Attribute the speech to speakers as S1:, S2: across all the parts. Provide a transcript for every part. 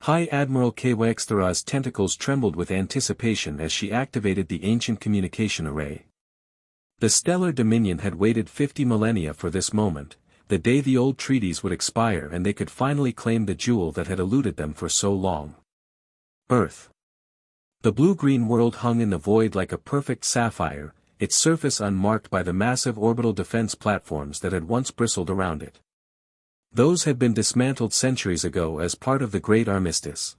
S1: High Admiral Kwexthara's tentacles trembled with anticipation as she activated the ancient communication array. The Stellar Dominion had waited 50 millennia for this moment, the day the old treaties would expire and they could finally claim the jewel that had eluded them for so long. Earth. The blue-green world hung in the void like a perfect sapphire, its surface unmarked by the massive orbital defense platforms that had once bristled around it. Those had been dismantled centuries ago as part of the Great Armistice.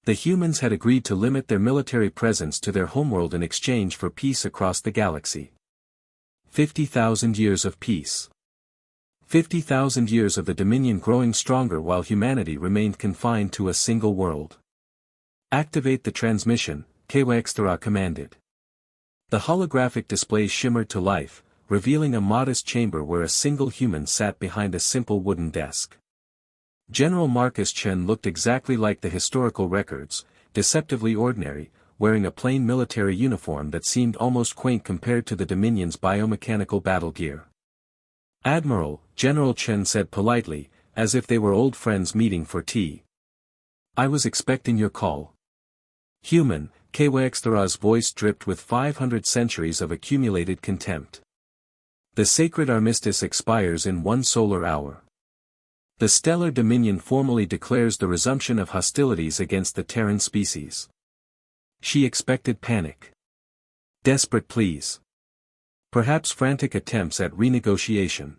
S1: The humans had agreed to limit their military presence to their homeworld in exchange for peace across the galaxy. 50,000 years of peace. 50,000 years of the Dominion growing stronger while humanity remained confined to a single world. Activate the transmission, Kwexthara commanded. The holographic display shimmered to life, revealing a modest chamber where a single human sat behind a simple wooden desk. General Marcus Chen looked exactly like the historical records, deceptively ordinary, wearing a plain military uniform that seemed almost quaint compared to the Dominion's biomechanical battle gear. "Admiral," General Chen said politely, as if they were old friends meeting for tea. "I was expecting your call." "Human," Kwexthara's voice dripped with 500 centuries of accumulated contempt. "The sacred armistice expires in 1 solar hour. The Stellar Dominion formally declares the resumption of hostilities against the Terran species." She expected panic. Desperate pleas. Perhaps frantic attempts at renegotiation.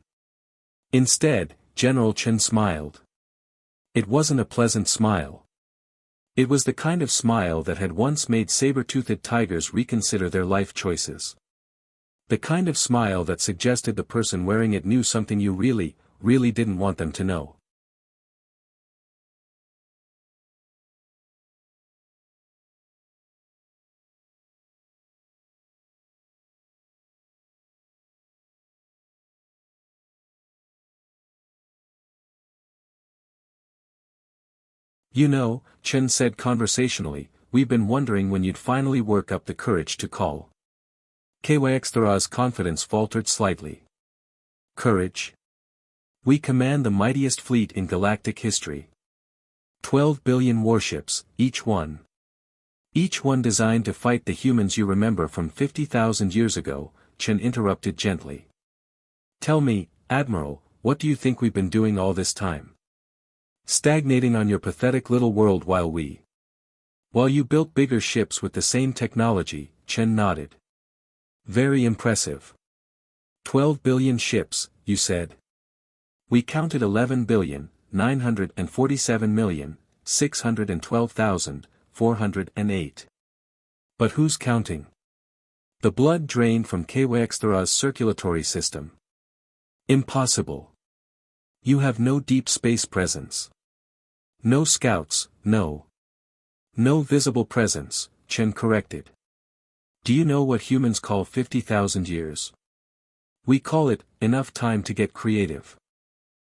S1: Instead, General Chen smiled. It wasn't a pleasant smile. It was the kind of smile that had once made saber-toothed tigers reconsider their life choices. The kind of smile that suggested the person wearing it knew something you really, really didn't want them to know. "You know," Chen said conversationally, "we've been wondering when you'd finally work up the courage to call." Kwexthara's confidence faltered slightly. "Courage? We command the mightiest fleet in galactic history. 12 billion warships, each one. Each one designed to fight the humans you remember from 50,000 years ago," Chen interrupted gently. "Tell me, Admiral, what do you think we've been doing all this time? Stagnating on your pathetic little world while you built bigger ships with the same technology," Chen nodded. "Very impressive. 12 billion ships, you said?" "We counted 11,947,612,408. But who's counting?" The blood drained from Kwexthara's circulatory system. "Impossible. You have no deep space presence. No scouts, no visible presence," Chen corrected. "Do you know what humans call 50,000 years? We call it, enough time to get creative."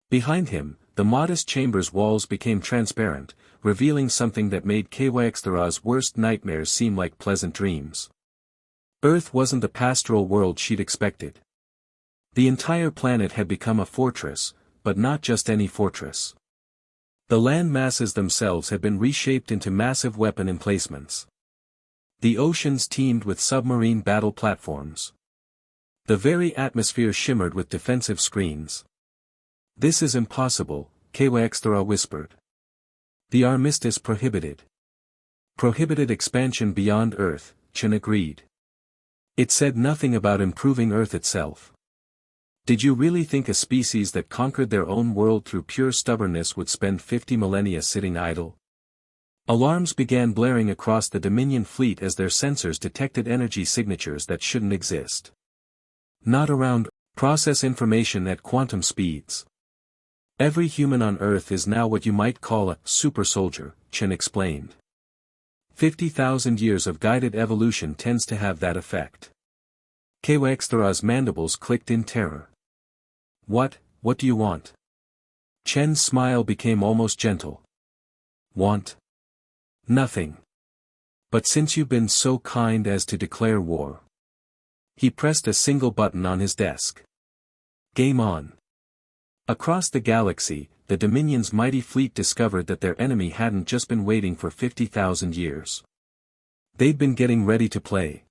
S1: Behind him, the modest chamber's walls became transparent, revealing something that made Kwexthara's worst nightmares seem like pleasant dreams. Earth wasn't the pastoral world she'd expected. The entire planet had become a fortress, but not just any fortress. The land masses themselves had been reshaped into massive weapon emplacements. The oceans teemed with submarine battle platforms. The very atmosphere shimmered with defensive screens. "This is impossible," Kwexthara whispered. "The Armistice prohibited expansion beyond Earth," Chen agreed. "It said nothing about improving Earth itself. Did you really think a species that conquered their own world through pure stubbornness would spend 50 millennia sitting idle?" Alarms began blaring across the Dominion fleet as their sensors detected energy signatures that shouldn't exist. "Not around, process information at quantum speeds. Every human on Earth is now what you might call a super soldier," Chen explained. 50,000 years of guided evolution tends to have that effect. Kwexthara's mandibles clicked in terror. What do you want?" Chen's smile became almost gentle. "Want? Nothing. But since you've been so kind as to declare war." He pressed a single button on his desk. "Game on." Across the galaxy, the Dominion's mighty fleet discovered that their enemy hadn't just been waiting for 50,000 years. They'd been getting ready to play.